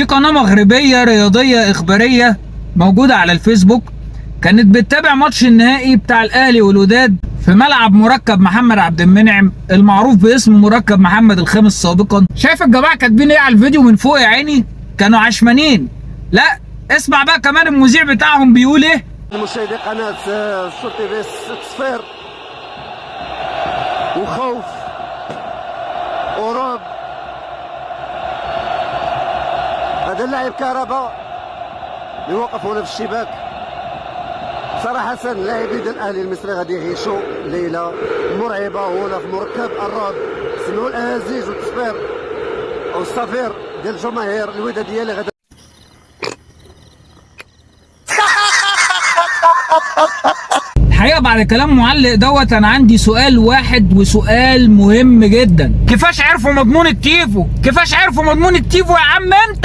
دي قناة مغربية رياضية إخبارية موجودة على الفيسبوك، كانت بتتابع ماتش النهائي بتاع الأهلي والوداد في ملعب مركب محمد عبد المنعم المعروف باسم مركب محمد الخامس سابقا. شايف الجماعة كاتبين ايه على الفيديو من فوق يا عيني؟ كانوا عشمانين. لا اسمع بقى كمان المذيع بتاعهم بيقول ايه. مشاهدي قناة الشرطة تي في تصفير وخوف ورعب. هذا اللاعب كهرباء يوقف هنا في الشباك. صراحة لاعبي الأهلي المصري غادي يعيشوا ليلة مرعبة هنا في مركب الرعب. سمعوا الأهازيج والتصفير والصفير ديال الجماهير الودادية اللي غادي. الحقيقة بعد كلام معلق دوت انا عندي سؤال واحد وسؤال مهم جدا. كيفاش عرفوا مضمون التيفو؟ كيفاش عرفوا مضمون التيفو يا عم انت؟